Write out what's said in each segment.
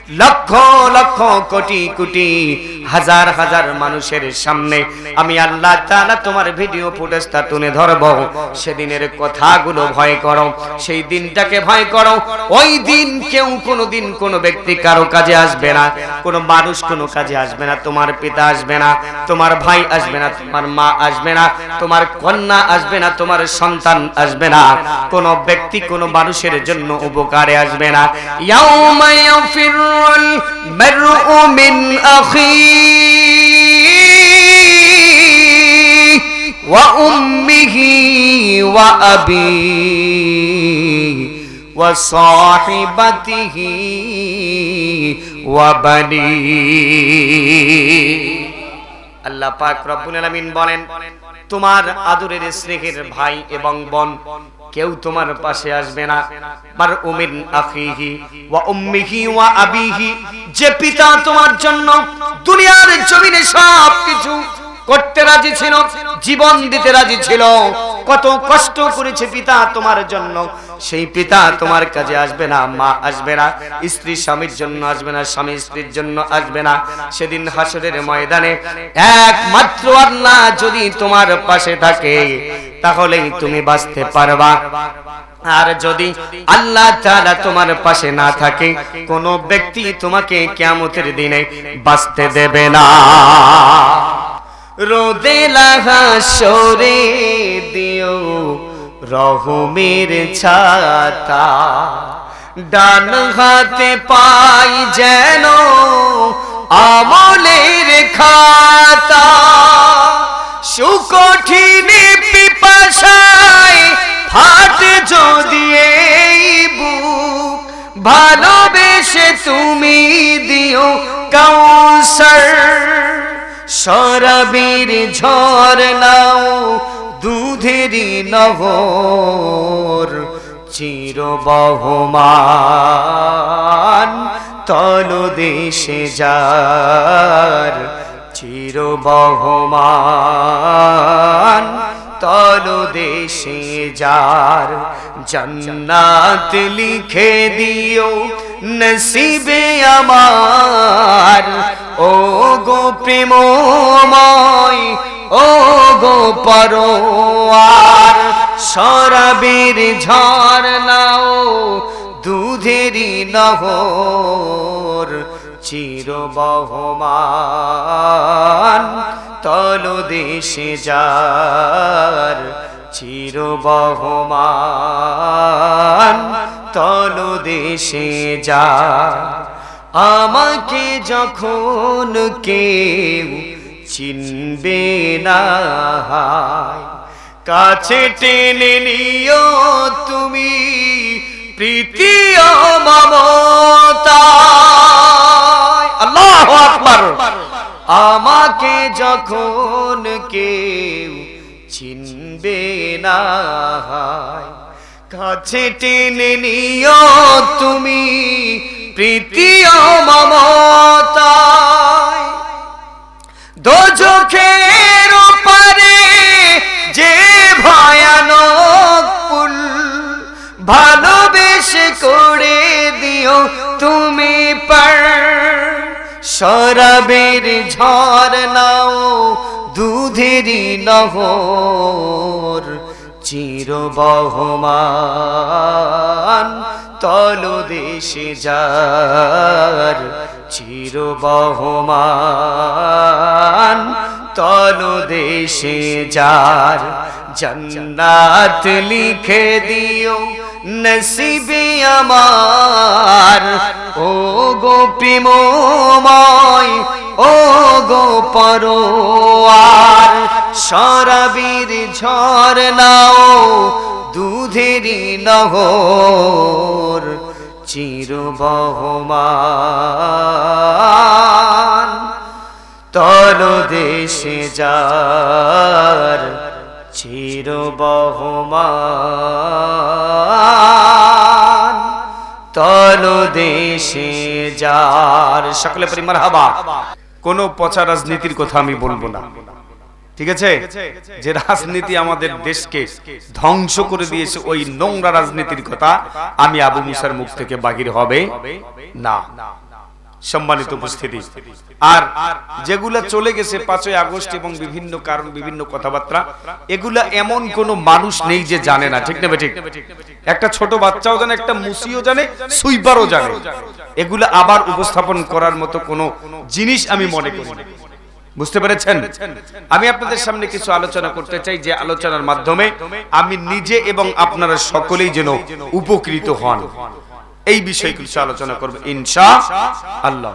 লক্ষ লক্ষ কোটি কোটি হাজার হাজার মানুষের সামনে আমি আল্লাহ তাআলা তোমার ভিডিও ফুটেজটা তুলে ধরব। সেদিনের কথাগুলো ভয় করো, সেই দিনটাকে ভয় করো। ওই দিন কেউ কোনোদিন কোনো ব্যক্তি কারো কাজে আসবে না, কোনো মানুষ কোনো কাজে আসবে না। তোমার পিতা আসবে না, তোমার ভাই আসবে না, তোমার মা আসবে না, তোমার কন্যা আসবে না, তোমার সন্তান আসবে না, কোনো ব্যক্তি কোনো মানুষের জন্য উপকারে আসবে না। ইয়াউমা ইয়াফিরুল মারউ মিন আখিহি ওয়া উম্মিহি ওয়া আবিহি ওয়া সাহিবাতিহি ওয়া বানিহি। আল্লাহ পাক রব্বুল আলামিন বলেন, তোমার আদরের স্নেহের ভাই এবং বোন কেউ তোমার পাশে আসবে না। মারউ মিন আখিহি ওয়া উম্মিহি ওয়া আবিহি, যে পিতা তোমার জন্য দুনিয়ার জমিনে সব কিছু করতে রাজি ছিল, জীবন দিতে রাজি ছিল, কত কষ্ট করেছে পিতা তোমার জন্য, সেই পিতা তোমার কাছে আসবে না। মা আসবে না, স্ত্রী স্বামীর জন্য আসবে না, স্বামী স্ত্রীর জন্য আসবে না। সেদিন হাসরের ময়দানে একমাত্র আল্লাহ যদি তোমার পাশে থাকে তাহলেই তুমি বাঁচতে পারবা। আর যদি আল্লাহ তাআলা তোমার পাশে না থাকে, কোনো ব্যক্তি তোমাকে কিয়ামতের দিনে বাঁচতে দেবে না। রোদে হাসরে দিও রহমের ছাতা, ডান হাতে পাই যেন আমলের খাতা। সুকঠিন পিপাসায় ফাটে যদি এই বুক, ভালোবেসে তুমি দিও কাউসার। শরাবের ঝরনাও দুধেরই নহর, চিরবহমান তলদেশে যার, চিরবহমান তলদেশে যার। জান্নাত লিখে দিও নসিবে আমার, ও গো প্রেমময়, ও গো পরোয়ার। শরাবের ঝরনাও দুধেরই নহর, চিরবহমান তলদেশে যার, চিরবহমান তলদেশে যার। আমাকে যখন কেউ চিনবে না, কাছে টেনে নিও তুমি প্রীতি ও মমতায়। আল্লাহু আকবার। আমাকে যখন কেউ চিনবে না, কাছে টেনে নিও তুমি প্রীতি ও মমতায়। দোজখের পারে যে ভয়ানক পুল, ভালোবেসে করে দিও তুমি পার। শরাবের ঝরনাও দুধেরই নহর, চিরবহমান তলদেশে যার, চিরবহমান তলদেশে যার। জান্নাত লিখে দিও নসিবে আমার, ও গো প্রেমময়, ও গো পরোয়ার। শরাবের ঝরনাও দুধেরই নহর, চিরবহমান তলদেশে যার, চিরবহমান তলদেশে যার। সকলে পরি মারহাবা। কোন পচা রাজনীতির কথা আমি বলবো না, ঠিক আছে? যে রাজনীতি আমাদের দেশকে ধ্বংস করে দিয়েছে, ওই নোংরা রাজনীতির কথা আমি আবু মুসার মুখ থেকে বাহির হবে না। সম্মানিত উপস্থিতি। আর যেগুলা চলে গেছে 5ই আগস্ট এবং বিভিন্ন কারণ বিভিন্ন কথাবার্তা, এগুলা এমন কোন মানুষ নেই যে জানে না, ঠিক না ঠিক? একটা ছোট বাচ্চাও জানে, একটা মুসিও জানে, সুইপারও জানে। এগুলা আবার উপস্থাপন করার মতো কোনো জিনিস আমি মনে করি না। বুঝতে পেরেছেন? আমি আপনাদের সামনে কিছু আলোচনা করতে চাই, যে আলোচনার মাধ্যমে আমি নিজে এবং আপনারা সকলেই যেন উপকৃত হন, এই বিষয়ে কিছু আলোচনা করব ইনশাআল্লাহ।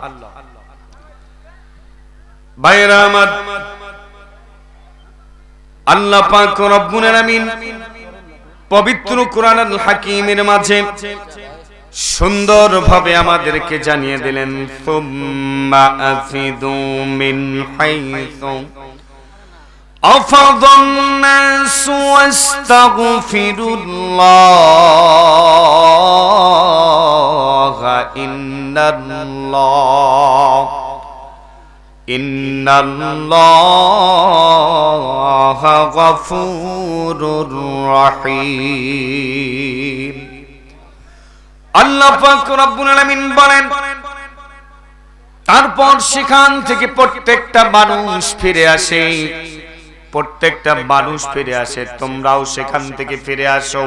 ভাইরা আমার, আল্লাহ পাক রব্বুল আলামিন পবিত্র কোরআনুল হাকীমের মাঝে সুন্দরভাবে আমাদেরকে জানিয়ে দিলেন, সুম্মা আফিদু মিন হাইসু আফাদান নাসু ওয়াস্তাগফিরুল্লাহ ইন্নাল্লাহা গফুরুর রহিম। আল্লাহ পাক রব্বুল আলামিন বলেন, তারপর সেখান থেকে প্রত্যেকটা মানুষ ফিরে আসে, প্রত্যেকটা মানুষ ফিরে আসে, তোমরাও সেখান থেকে ফিরে আসো।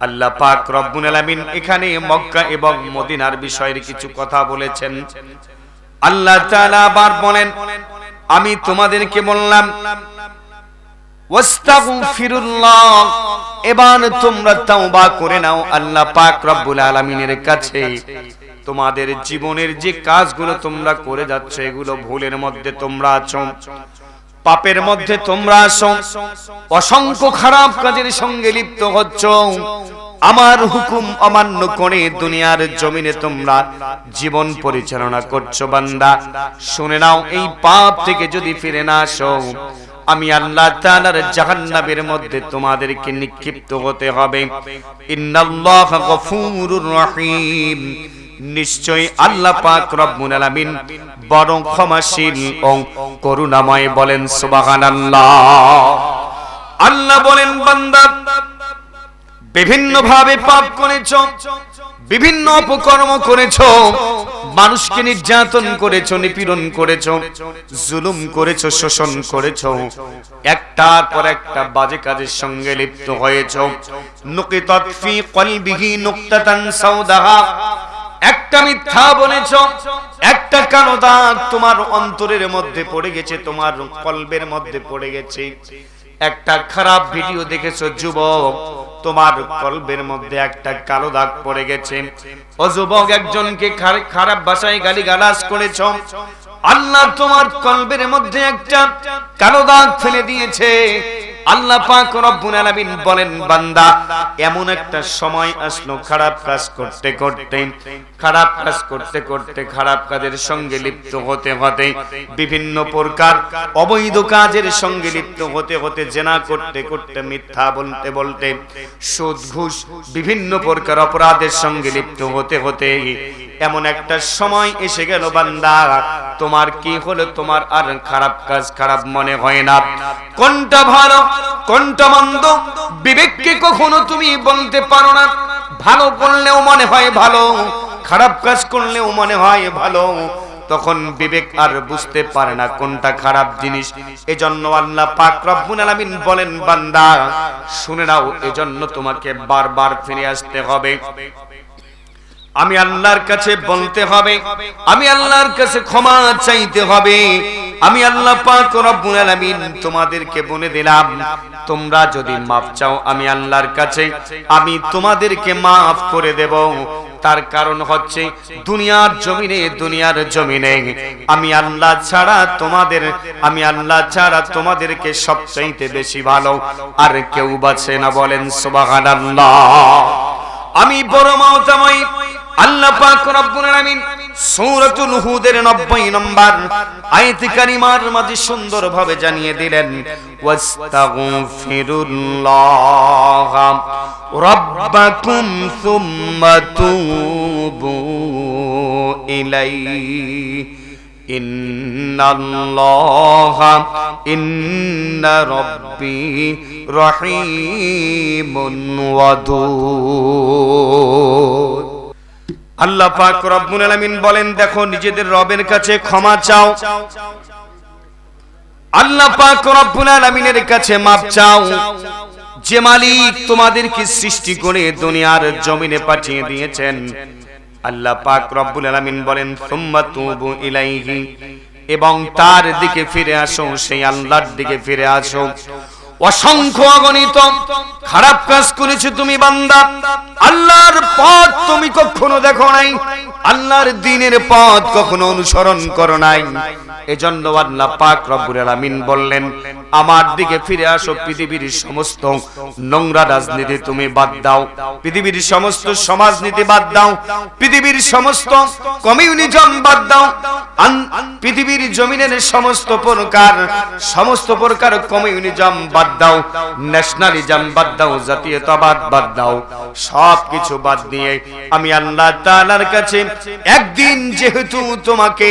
আল্লাহ পাক রব্বুল আলামিন এখানে মক্কা এবং মদিনার বিষয়ের কিছু কথা বলেছেন। আল্লাহ তাআলা আবার বলেন, আমি তোমাদেরকে বললাম ওয়াস্তাগফিরুল্লাহ, এবার তোমরা তাওবা করে নাও আল্লাহ পাক রব্বুল আলামিনের কাছে। তোমাদের জীবনের যে কাজগুলো তোমরা করে যাচ্ছ, এগুলো ভুলের মধ্যে তোমরা আছো, পাপের মধ্যে তোমরা আছো, অসংখ্য খারাপ কাজের সঙ্গে লিপ্ত হচ্ছ, আমার হুকুম অমান্য করে দুনিয়ার জমিনে তোমরা জীবন পরিচালনা করছো। বান্দা শুনে নাও, এই পাপ থেকে যদি ফিরে না আসো, আমি আল্লাহ তাআলার জাহান্নামের মধ্যে তোমাদেরকে নিক্ষিপ্ত হতে হবে। ইন্নাল্লাহা গফুরুর রহিম, নিশ্চয় আল্লাহ পাক রব্বুল আলামিন বড় ক্ষমাশীল ও করুণাময়। বলেন সুবহানাল্লাহ। আল্লাহ বলেন, বান্দা বিভিন্ন ভাবে পাপ করেছো, বিভিন্ন অপকর্ম করেছো, মানুষকে নির্যাতন করেছো, নিপীড়ন করেছো, জুলুম করেছো, শোষণ করেছো, একটার পর একটা বাজে কাজের সঙ্গে লিপ্ত হয়েছো। নুকিতাত ফি কলবিহি নুকতাতান সাওদাহা, একটা মিথ্যা বলেছো, একটা কালো দাগ তোমার অন্তরের মধ্যে পড়ে গেছে, তোমার কলবের মধ্যে পড়ে গেছে। একটা খারাপ ভিডিও দেখেছো যুবক, তোমার কলবের মধ্যে একটা কালো দাগ পড়ে গেছে। ও যুবক, একজনকে খারাপ ভাষায় গালিগালাজ করেছো, আল্লাহ তোমার কলবের মধ্যে একটা কালো দাগ ফেলে দিয়েছে। আল্লাহ পাক রব্বুল আলামিন বলেন, বান্দা এমন একটা সময় আসলো, খারাপ কাজ করতে করতে, খারাপ কাজ করতে করতে, খারাপ কাজের সঙ্গে লিপ্ত হতে হতে, বিভিন্ন প্রকার অবৈধ কাজের সঙ্গে লিপ্ত হতে হতে, জেনা করতে করতে, মিথ্যা বলতে বলতে, সুদ ঘুষ বিভিন্ন প্রকার অপরাধের সঙ্গে লিপ্ত হতে হতে এমন একটা সময় এসে গেল, বান্দা তোমার কি হলো, তোমার আর খারাপ কাজ খারাপ মনে হয় না। কোনটা ভালো কোনটা মন্দ বিবেককে কখনো তুমি বলতে পারো না। ভালো করলেও মনে হয় ভালো, খারাপ কাজ করলেও মনে হয় ভালো, তখন বিবেক আর বুঝতে পারে না কোনটা খারাপ জিনিস। এজন্য আল্লাহ পাক রব্বুল আলামিন বলেন, বান্দা শুনে নাও, এজন্য তোমাকে বারবার ফিরে আসতে হবে, আমি আল্লাহর কাছে বলতে হবে, আমি আল্লাহর কাছে ক্ষমা চাইতে হবে। আমি আল্লাহ পাক রব্বুল আলামিন তোমাদেরকে বলে দিলাম, তোমরা যদি মাফ চাও আমি আল্লাহর কাছে, আমি তোমাদেরকে মাফ করে দেব। তার কারণ হচ্ছে দুনিয়ার জমিনে আমি আল্লাহ ছাড়া তোমাদেরকে সবচাইতে বেশি ভালো আর কেউ বাঁচে না। বলেন সুবহানাল্লাহ। আমি বড় মহতাময় আল্লাহ পাক রব্বুল আলামিন সূরাতুল হুদের 90 নম্বর আয়াত কারিমার মাঝে সুন্দরভাবে জানিয়ে দিলেন, ওয়াস্তাগফিরুল্লাহ রাব্বাকুম সুম্মা তুবু ইলাইহি ইন্না রাব্বি রহিমুন ওয়াদুদ। আল্লাহ পাক রব্বুল আলামিন বলেন, দেখো নিজেদের রবের কাছে ক্ষমা চাও, আল্লাহ পাক রব্বুল আলামিনের কাছে মাপ চাও। যে মালিক তোমাদেরকে সৃষ্টি করে দুনিয়ার জমিনে পাঠিয়ে দিয়েছেন, আল্লাহ পাক রব্বুল আলামিন বলেন সুম্মা তুবু ইলাইহি, এবং তার দিকে ফিরে আসো, সেই আল্লাহর দিকে ফিরে আসো। অসংখ্য অগণিত খারাপ কাজ করেছো তুমি বান্দা, আল্লাহর পথ তুমি কখনো দেখো নাই, আল্লাহর দ্বীনের পথ কখনো অনুসরণ করো নাই। এজন্য আল্লাহ পাক রব্বুল আলামিন বললেন, আমার দিকে ফিরে আসো। পৃথিবীর সমস্ত নোংরা রাজনীতি তুমি বাদ দাও, পৃথিবীর সমস্ত সমাজনীতি বাদ দাও, পৃথিবীর সমস্ত কমিউনিজম বাদ দাও, পৃথিবীর জমিনের সমস্ত প্রকার কমিউনিজম বাদ দাও, ন্যাশনালিজম বাদ দাও, জাতীয়তাবাদ বাদ দাও। সব কিছু বাদ দিয়ে আমি আল্লাহ তাআলার কাছে একদিন যেহেতু তোমাকে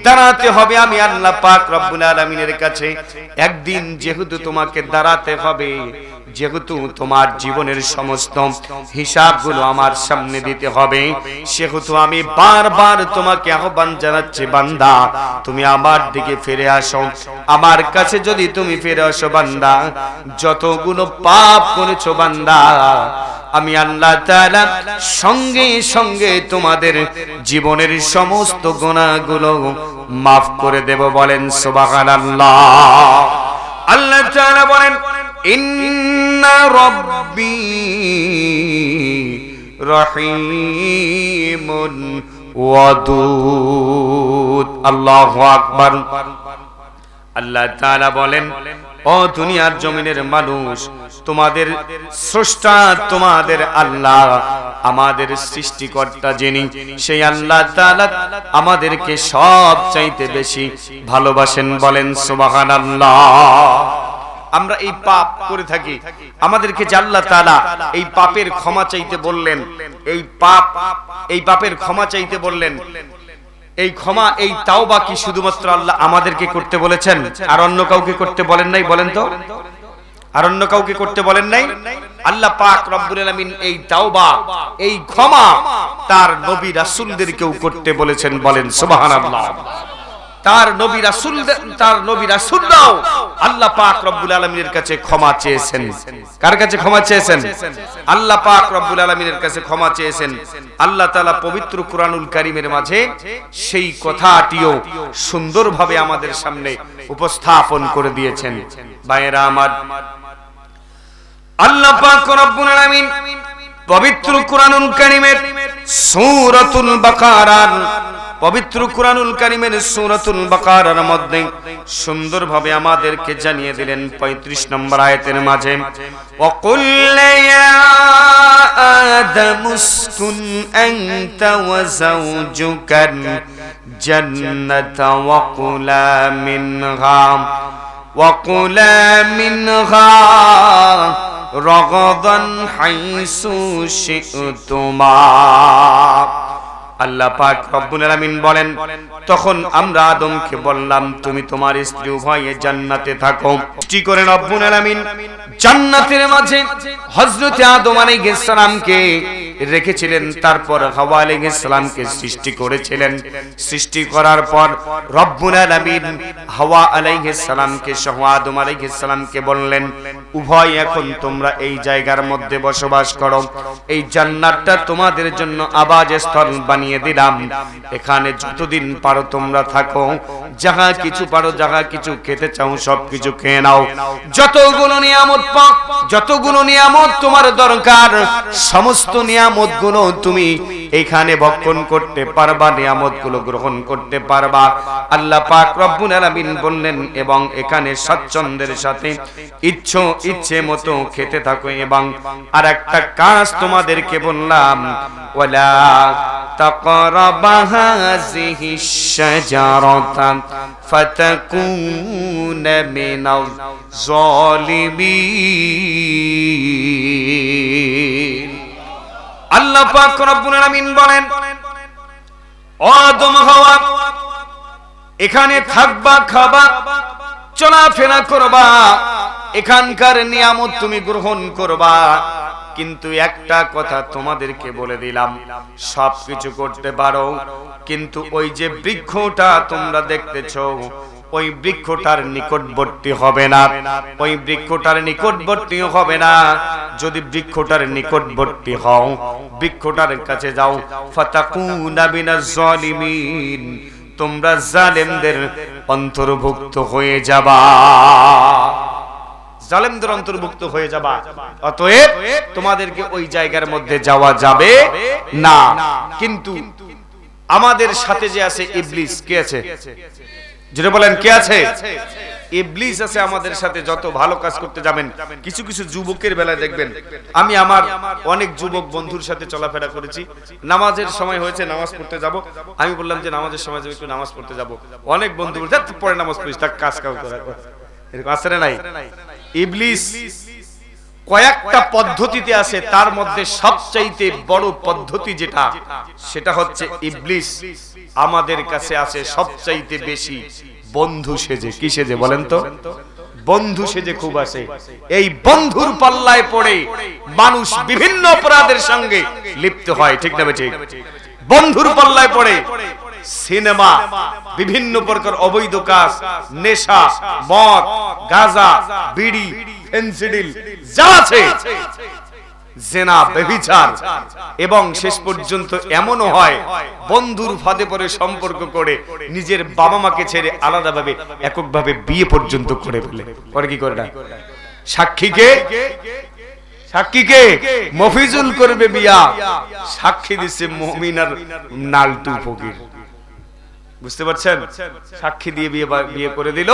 দাঁড়াতে হবে, আমি আল্লাহ পাক রব্বুল আলামিনের কাছে একদিন যেহেতু তোমাকে দাঁড়াতে হবে, যেহেতু তোমার জীবনের সমস্ত হিসাবগুলো আমার সামনে দিতে হবে, সেহেতু আমি বারবার তোমাকে আহ্বান জানাচ্ছি, বান্দা তুমি আমার দিকে ফিরে আসো। আমার কাছে যদি তুমি ফিরে আসো বান্দা, যতগুলো পাপ করেছো বান্দা, আমি আল্লাহ তাআলা সঙ্গে সঙ্গে তোমাদের জীবনের সমস্ত গুনাহগুলো মাফ করে দেব। বলেন সুবহানাল্লাহ। আল্লাহ তাআলা বলেন, ইন্না রাব্বি রহিমুন ওয়াদুদ। আল্লাহু আকবার। আল্লাহ তাআলা বলেন, ও দুনিয়ার জমিনের মানুষ, তোমাদের স্রষ্টা, তোমাদের আল্লাহ, আমাদের সৃষ্টিকর্তা যিনি, সেই আল্লাহ তাআলা আমাদেরকে সব চাইতে বেশি ভালোবাসেন। বলেন সুবহানাল্লাহ। আমরা এই পাপ করে থাকি, আমাদেরকে যে আল্লাহ তাআলা এই পাপের ক্ষমা চাইতে বললেন, এই পাপের ক্ষমা চাইতে বললেন, এই ক্ষমা, এই তাওবা কি শুধুমাত্র আল্লাহ আমাদেরকে করতে বলেছেন, আর অন্য কাউকে করতে বলেন নাই? বলেন তো, আর অন্য কাউকে করতে বলেন নাই? আল্লাহ পাক রব্বুল আলামিন এই তাওবা, এই ক্ষমা তার নবী রাসূলদেরকেও করতে বলেছেন। বলেন সুবহানাল্লাহ। তার নবী রাসূলরাও আল্লাহ পাক রব্বুল আলামিনের কাছে ক্ষমা চেয়েছেন। কার কাছে ক্ষমা চেয়েছেন? আল্লাহ পাক রব্বুল আলামিনের কাছে ক্ষমা চেয়েছেন। আল্লাহ তাআলা পবিত্র কুরআনুল কারীমের মাঝে সেই কথাটিও সুন্দরভাবে আমাদের সামনে উপস্থাপন করে দিয়েছেন। ভাইয়েরা আমার, আল্লাহ পাক রব্বুল আলামিন পবিত্র কুরআনুল কারীমের সূরাতুল বাকারার পবিত্র কুরআনুল কারীমের সূরাতুল বাকারার মধ্যে সুন্দরভাবে আমাদেরকে জানিয়ে দিলেন ৩৫ নম্বর আয়াতের মাঝে, ওয়াকুল ইয়া আদামুসকুন আনতা ওয়া যাওজুকান জান্নাতা ওয়াকুলা মিনহা রাগাদান হাইসু শি'তুমা। আল্লাহ পাক রব্বুল আলামিন বলেন, তখন আমরা আদমকে বললাম, তুমি তোমার স্ত্রী উভয়ে জান্নাতে থাকো। সৃষ্টি করে রব্বুল আলামিন জান্নাতের মাঝে হযরত আদম আলাইহিস সালামকে রেখেছিলেন, তারপর হাওয়া আলাইহিস সালামকে সৃষ্টি করেছিলেন। সৃষ্টি করার পর রব্বুল আলামিন হাওয়া আলাইহিস সালামকে সহ আদম আলাইহিস সালামকে বললেন, উভয় এখন তোমরা এই জায়গার মধ্যে বসবাস করো, এই জান্নাতটা তোমাদের জন্য আবাসস্থল বানিয়ে দিলাম, এখানে যতদিন পারো তোমরা থাকো, যাহা কিছু পারো, যাহা কিছু খেতে চাও সবকিছু খেয়ে নাও, যতগুলো নিয়ামত তোমার দরকার সমস্ত নিয়ামত গুলো তুমি এখানে ভক্ষণ করতে পারবা, নিয়ামত গুলো গ্রহণ করতে পারবা। আল্লাহ পাক রব্বুল আলামিন বললেন, এবং এখানে স্বচ্ছন্দের সাথে ইচ্ছে মতো খেতে থাকো। এবং আর একটা কাজ তোমাদেরকে বললাম, ওয়ালা তাকরাবা হাযিহিশ শাজারাতা ফাতাকুনা মিনাজ জালিমিন। আল্লাহ পাক রব্বুল আলামিন বলেন, ও আদম হাওয়া, এখানে থাকবা, খাবা, চলাফেরা করবা, এখানকার নিয়ামত তুমি গ্রহণ করবা, কিন্তু একটা কথা তোমাদেরকে বলে দিলাম, সবকিছু করতে পারো, কিন্তু ওই যে বৃক্ষটা তোমরা দেখতেছো, ওই বৃক্ষটার নিকটবর্তী হবে না, ওই বৃক্ষটার নিকটবর্তী হবে না। যদি বৃক্ষটার নিকটবর্তী হও, বৃক্ষটার কাছে যাও, ফাতাকুনা মিনাজ জালিমিন, তোমরা জালেমদের অন্তর্ভুক্ত হয়ে যাবা, জালেমদের অন্তর্ভুক্ত হয়ে যাবা। অতএব তোমাদেরকে ওই জায়গার মধ্যে যাওয়া যাবে না। কিন্তু আমাদের সাথে যে আছে ইবলিস, কে আছে? যেটা বলেন কে আছে? ইবলিস আছে আমাদের সাথে। যত ভালো কাজ করতে যাবেন, কিছু কিছু যুবকের বেলায় দেখবেন, আমি আমার অনেক যুবক বন্ধুর সাথে চলাফেরা করেছি, নামাজের সময় হয়েছে, নামাজ পড়তে যাব, আমি বললাম যে নামাজের সময় যাবো, একটু নামাজ পড়তে যাব, অনেক বন্ধু বলছে পরে নামাজ পড়িস, তার কাজ কাজ করা, এরকম আছে না নাই? ইবলিস কয়েকটা পদ্ধতিতে আছে, তার মধ্যে সবচাইতে বড় পদ্ধতি যেটা, সেটা হচ্ছে ইবলিস আমাদের কাছে আছে সবচাইতে বেশি বন্ধু সেজে। কি সেজে বলেন তো? বন্ধু সেজে খুব আছে। এই বন্ধুর পাল্লায় পড়ে মানুষ বিভিন্ন অপরাধের সঙ্গে লিপ্ত হয়, ঠিক না ঠিক? বন্ধুর পাল্লায় পড়ে সিনেমা, বিভিন্ন প্রকার অবৈধ কাজ, নেশা, মদ, গাঁজা, বিড়ি, ফেনসিডিল যা আছে, জেনা, ব্যভিচার, এবং শেষ পর্যন্ত এমনও হয় বন্ধুর ফাঁদে পড়ে সম্পর্ক করে নিজের বাবা মাকে ছেড়ে আলাদাভাবে এককভাবে বিয়ে পর্যন্ত করে ফেলে। করে কি করে না? সাক্ষীকে, সাক্ষীকে মফিজুল করবে বিয়া, সাক্ষী দিচ্ছে মুমিনার নালটু ফকির। বুঝতে পারছেন? সাক্ষী দিয়ে বিয়ে করে দিল,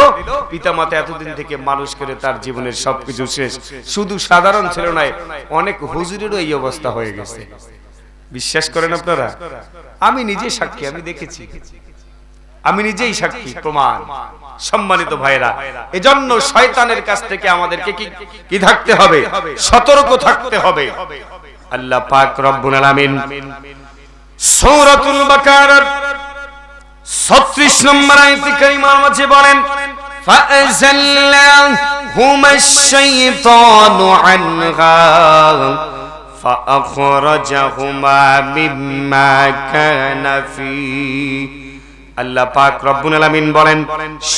পিতামাতা এতদিন থেকে মানুষ করে তার জীবনের সবকিছু শেষ। শুধু সাধারণ ছিল না, অনেক হুজুরেরও এই অবস্থা হয়ে গেছে। বিশ্বাস করেন আপনারা? আমি নিজে সাক্ষী, আমি দেখেছি, আমি নিজেই সাক্ষী, প্রমাণ। সম্মানিত ভাইরা, এজন্য শয়তানের কাছ থেকে আমাদেরকে কি থাকতে হবে? সতর্ক থাকতে হবে। আল্লাহ পাক রব্বুল আলামিন সূরাতুল বাকারার 36 নম্বর আয়াতে কারিমার মাঝে বলেন, ফাআযাল্লাহুমাশ শাইতানু আনহা ফাআখরাজাহুমা মিম্মা কানা ফি। আল্লাহ পাক রব্বুল আলামিন বলেন,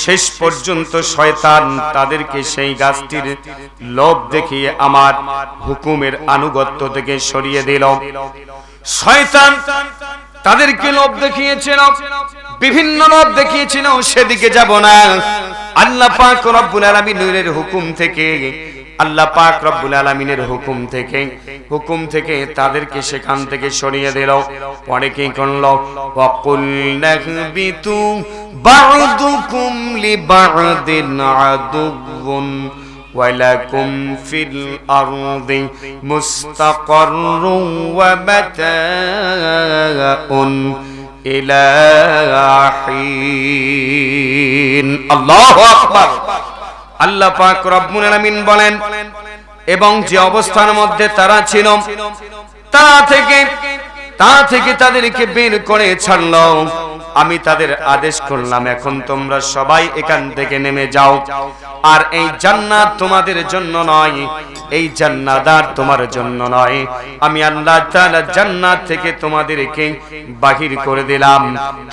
শেষ পর্যন্ত শয়তান তাদেরকে সেই গাছটির লোভ দেখিয়ে আমার হুকুমের আনুগত্য থেকে সরিয়ে দিল। শয়তান তাদেরকে লোভ দেখিয়েছিল, বিভিন্ন লোভ দেখিয়েছিল, সেদিকে যাব না। আল্লাহ পাক রব্বুল আলামিনের হুকুম থেকে, আল্লাহ পাক রব্বুল আলামিনের হুকুম থেকে তাদেরকে সেখান থেকে সরিয়ে দিল। পরে কি করলো? ওয়াকুলনাহবিতু বা'দুকুম লিবা'দিন আদুউন ওয়ালাকুম ফিল আরদি মুস্তাকাররুন ওয়া মাতাউন ইলা হিন। আল্লাহু আকবার। আল্লাহ পাক রব্বুল আলামিন বলেন, এবং যে অবস্থার মধ্যে তারা ছিল তা থেকে তাদেরকে বের করে ছাড়লো। আমি তাদের আদেশ করলাম, এখন তোমরা সবাই এখান থেকে নেমে যাও। আর এই জান্নাত তোমাদের জন্য নয়, এই জান্নাত আর তোমার জন্য নয়। আমি আল্লাহ তাআলা জান্নাত থেকে তোমাদেরকে বাহির করে দিলাম।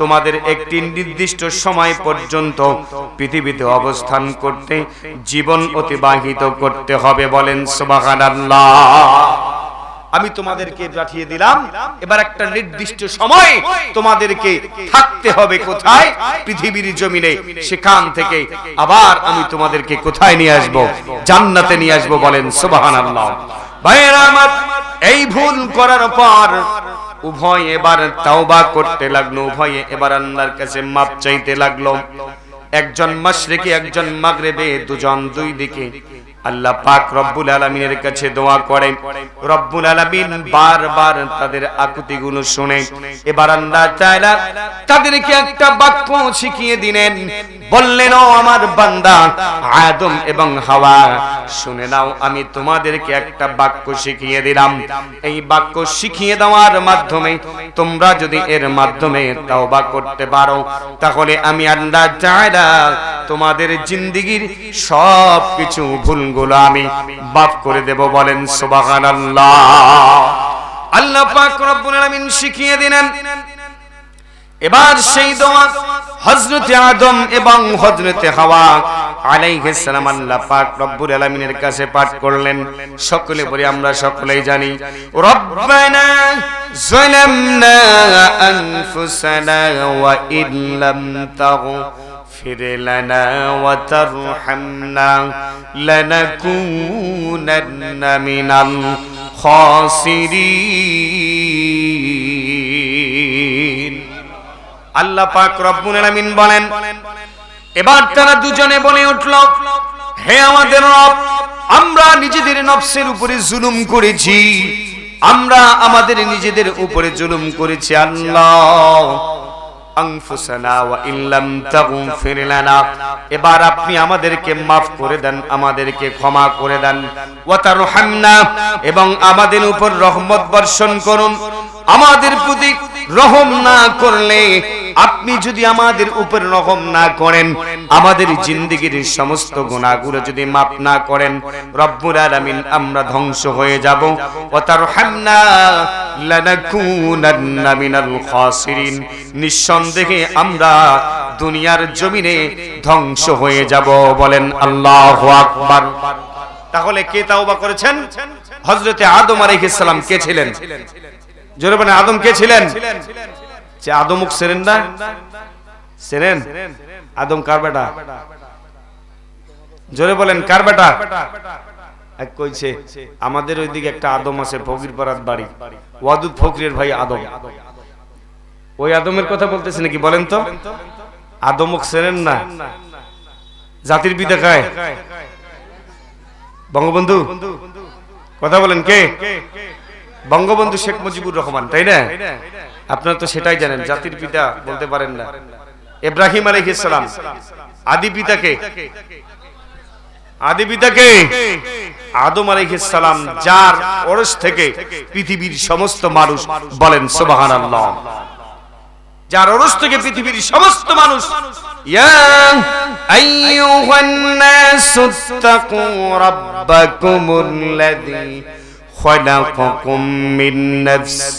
তোমাদের একটি নির্দিষ্ট সময় পর্যন্ত পৃথিবীতে অবস্থান করতে, জীবন অতিবাহিত করতে হবে। বলেন সুবহানাল্লাহ। আমি তোমাদেরকে পাঠিয়ে দিলাম, এবার একটা নির্দিষ্ট সময় তোমাদেরকে থাকতে হবে। কোথায়? পৃথিবীর জমিনে। সেখান থেকে আবার আমি তোমাদেরকে কোথায় নিয়ে আসব? জান্নাতে নিয়ে আসব। বলেন সুবহানাল্লাহ। ভাইরা আমার, এই ভুল করার পর উভয় এবার তাওবা করতে লাগলো, উভয়ে এবার আল্লাহর কাছে মাপ চাইতে লাগলো। একজন মাশরিকে, একজন মাগরিবে, দুজন দুই দিকে আল্লাহ পাক রব্বুল আলামিনের কাছে দোয়া করে। রব্বুল আলামিন বারবার তাদের আকুতিগুলো শুনে এবার আল্লাহ তাআলা তাদেরকে একটা বাক্য শিখিয়ে দিলেন। বললেন, ও আমার বান্দা আদম এবং হাওয়া, শুনে নাও, আমি তোমাদেরকে একটা বাক্য শিখিয়ে দিলাম। এই বাক্য শিখিয়ে দেওয়ার মাধ্যমে তোমরা যদি এর মাধ্যমে তাওবা করতে পারো, তাহলে আমি আল্লাহ তাআলা তোমাদের জিন্দেগীর সব কিছু ভুলগুলো আমি মাফ করে দেব। বলেন সুবহানাল্লাহ। আল্লাহ পাক রব্বুল আলামিন শিখিয়ে দিলেন। এবার সেই দোয়া হযরতে আদম এবং হযরতে হাওয়া আলাইহিস সালাম আল্লাহ পাক রব্বুল আলামিনের কাছে পাঠ করলেন। সকলে বলি, আমরা সকলেই জানি, রব্বানা যালামনা আনফুসানা ওয়া ইল্লাম তাগফির লানা ওয়া তারহামনা লানাকুনান্না মিনাল খাসিরিন। আল্লাহ পাক রব্বুল আলামিন বলেন, এবার তারা দুজনে বলে উঠল, হে আমাদের রব, আমরা নিজেদের নফসের উপরে জুলুম করেছি, আমরা আমাদের নিজেদের উপরে জুলুম করেছি। আল্লাহ আনফুসানা ওয়া ইল্লাম তাগফির লানা, এবার আপনি আমাদেরকে মাফ করে দেন, আমাদেরকে ক্ষমা করে দেন। ওয়া তারহামনা, এবং আমাদের উপর রহমত বর্ষণ করুন। আমাদের প্রতি রহম না করলে, আপনি যদি আমাদের উপর রহম না করেন, আমাদের জিন্দেগীর সমস্ত গুনাহগুলো যদি মাফ না করেন, রব্বুল আলামিন আমরা ধ্বংস হয়ে যাব। ওয়া তারহামনা লানাকুনান্না মিনাল খাসিরিন, নিঃসন্দেহে আমরা দুনিয়ার জমিনে ধ্বংস হয়ে যাব। বলেন আল্লাহু আকবার। তাহলে কে তাওবা করেছেন? হযরতে আদম আলাইহিস সালাম কে ছিলেন? জোরে বলেন, আদম কে ছিলেন? যে আদমক চেনেন না? চেনেন? আদম কার বেটা? জোরে বলেন, কার বেটা? এক কইছে আমাদের ওইদিকে একটা আদম আছে, ফকিরপাড়ার বাড়ি, ওয়াদুদ ফকিরের ভাই আদম। ওই আদমের কথা বলতেছে নাকি বলেন তো? আদমক চেনেন না? জাতির পিতা কায়? বঙ্গবন্ধু। কথা বলেন, কে? বঙ্গবন্ধু শেখ মুজিবুর রহমান, তাই না? আপনারা তো সেটাই জানেন, জাতির পিতা বলতে পারেন না। ইব্রাহিম আলাইহিস সালাম আদি পিতাকে, আদি পিতাকে আদম আলাইহিস সালাম, যার ওরস থেকে পৃথিবীর সমস্ত মানুষ, বলেন সুবহানাল্লাহ, যার ওরস থেকে পৃথিবীর সমস্ত মানুষ। ইয়া আইয়ুহান নাসুত্তাকু রাব্বাকুমুল্লাযী خلقكم من نفس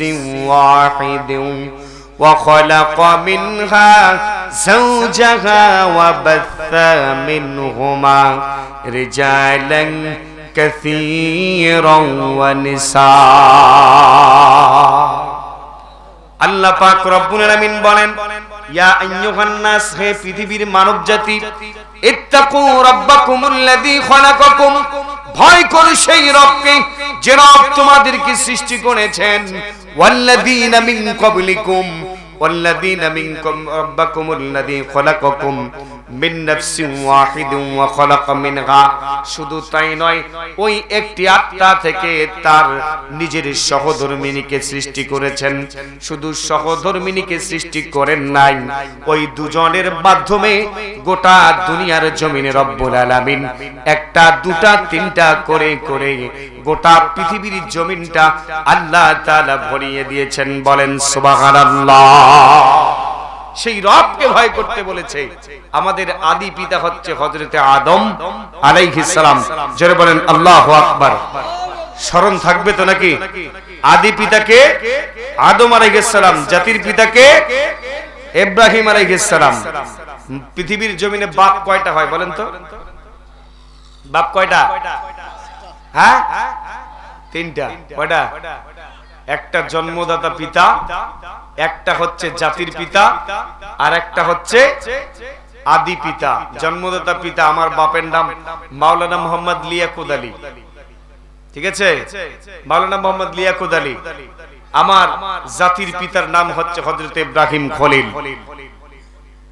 واحد وخلق منها زوجها وبث منهما رجالا كثيرا ونساء। আল্লাহ পাক রব্বুল আলামিন বলেন, ইয়া আইয়ুহান নাস, হে পৃথিবীর মানব জাতি, ইত্তাকু রাব্বাকুমুল্লাযী খালাকাকুম, ভয় করো সেই রবকে যে রব তোমাদেরকে সৃষ্টি করেছেন। ওয়াল্লাযীনা মিন ক্বাবলিকুম, ওয়াল্লাযীনা মিনকুম রাব্বাকুমুল্লাযী খালাকাকুম মিন নাফসিন ওয়াহিদিন ওয়া খালাকা মিনহা, শুধু তাই নয়, ওই একটি আত্মা থেকে তার নিজের সহধর্মিণীকে সৃষ্টি করেছেন। শুধু সহধর্মিণীকে সৃষ্টি করেন নাই, ওই দুজনের মাধ্যমে গোটা দুনিয়ার জমিনে রব্বুল আলামিন একটা, দুটা, তিনটা করে করে গোটা পৃথিবীর জমিনটা আল্লাহ তাআলা ভরিয়ে দিয়েছেন। বলেন সুবহানাল্লাহ। সেই রবকে ভয় করতে বলেছে। আমাদের আদি পিতা হচ্ছে হযরতে আদম আলাইহিস সালাম। জোরে বলেন আল্লাহু আকবার। স্মরণ থাকবে তো নাকি? আদি পিতাকে আদম আলাইহিস সালাম, জাতির পিতাকে ইব্রাহিম আলাইহিস সালাম। পৃথিবীর জমিনে বাপ কয়টা হয় বলেন তো? বাপ কয়টা? হ্যাঁ, তিনটা। কয়টা? একটা জন্মদাতা পিতা, একটা হচ্ছে জাতির পিতা, আর একটা হচ্ছে আদি পিতা। জন্মদাতা পিতা আমার বাপের নাম মাওলানা মোহাম্মদ লিয়াকত আলী, ঠিক আছে? মাওলানা মোহাম্মদ লিয়াকত আলী। আমার জাতির পিতার নাম হচ্ছে হযরত ইব্রাহিম খলিল,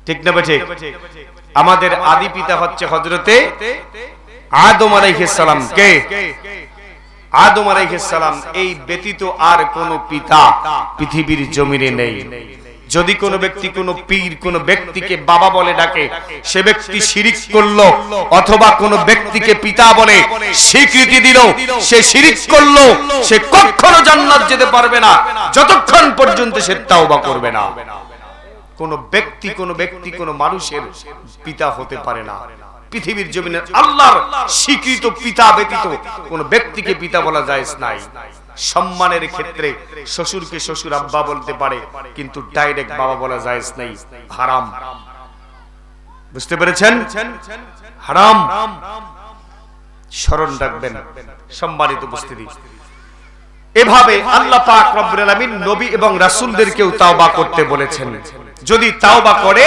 ঠিক না বেঠিক? আমাদের আদি পিতা হচ্ছে হযরতে আদম আলাইহিস সালাম। কে? আদম আলাইহিস সালাম। এই ব্যতীত আর কোন পিতা পৃথিবীর জমিনে নেই। যদি কোনো ব্যক্তি কোনো পীর কোনো ব্যক্তিকে বাবা বলে ডাকে, সে ব্যক্তি শিরিক করলো, অথবা কোনো ব্যক্তিকে পিতা বলে স্বীকৃতি দিল, সে শিরিক করলো। সে কখনো জান্নাত যেতে পারবে না যতক্ষণ পর্যন্ত সে তাওবা করবে না। কোন ব্যক্তি কোন মানুষের পিতা হতে পারে না। পৃথিবীর জমিনে আল্লাহর স্বীকৃত পিতা ব্যতীত কোন ব্যক্তিকে পিতা বলা যায় নাই। সম্মানের ক্ষেত্রে শ্বশুরকে শ্বশুর আব্বা বলতে পারে, কিন্তু ডাইরেক্ট বাবা বলা যায় নাই, হারাম। বুঝতে পেরেছেন? হারাম। স্মরণ রাখবেন সম্মানিত উপস্থিতি। এভাবে আল্লাহ পাক রব্বুল আলামিন নবী এবং রাসূলদেরকেও তাওবা করতে বলেছেন। যদি তাওবা করে,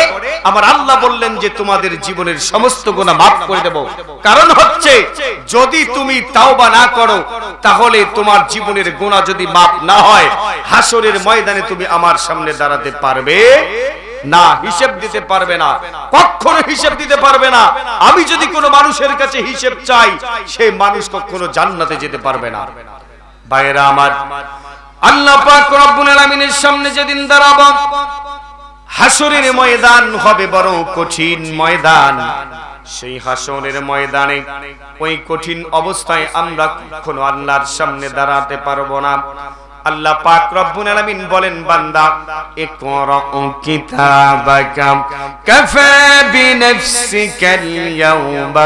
আমার আল্লাহ বললেন যে তোমাদের জীবনের সমস্ত গুনাহ মাফ করে দেব। কারণ হচ্ছে যদি তুমি তাওবা না করো, তাহলে তোমার জীবনের গুনাহ যদি মাফ না হয়, হাসরের ময়দানে তুমি আমার সামনে দাঁড়াতে পারবে না, হিসাব দিতে পারবে না, কখনো হিসাব দিতে পারবে না। আমি যদি কোনো মানুষের কাছে হিসাব চাই, সেই মানুষ কখনো জান্নাতে যেতে পারবে না। ভাইরা আমার, আল্লাহ পাক রব্বুল আলামিনের সামনে যেদিন দাঁড়াবো, হাসরের ময়দান হবে বড় কঠিন ময়দান। সেই হাসরের ময়দানে ওই কঠিন অবস্থায় আমরা কখনো আল্লাহর সামনে দাঁড়াতে পারবো না। আল্লাহ পাক রব্বুল আলামিন বলেন, বান্দা ইকরা কিতাবাকা কাফা বিনাফসিকাল ইয়াওমা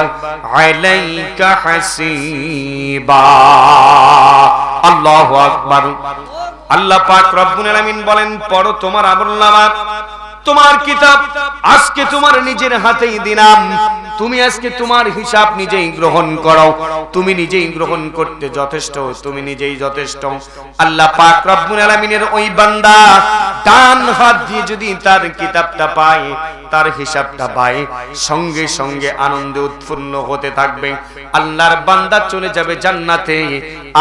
আলাইকা হাসিবা। আল্লাহু আকবার। আল্লাহ পাক রব্বুল আলামিন বলেন, পড়ো তোমার আমলনামা, তোমার কিতাব আজকে তোমার নিজের হাতেই দিলাম। তুমি আজকে তোমার হিসাব নিজেই গ্রহণ করো। তুমি নিজেই গ্রহণ করতে যথেষ্ট, তুমি নিজেই যথেষ্ট। আল্লাহ পাক রব্বুল আলামিনের ওই বান্দা ডান হাত দিয়ে যদি তার কিতাবটা পায়, তার হিসাবটা পায়, সঙ্গে সঙ্গে আনন্দে উৎফুল্ল হতে থাকবে। আল্লাহর বান্দা চলে যাবে জান্নাতে।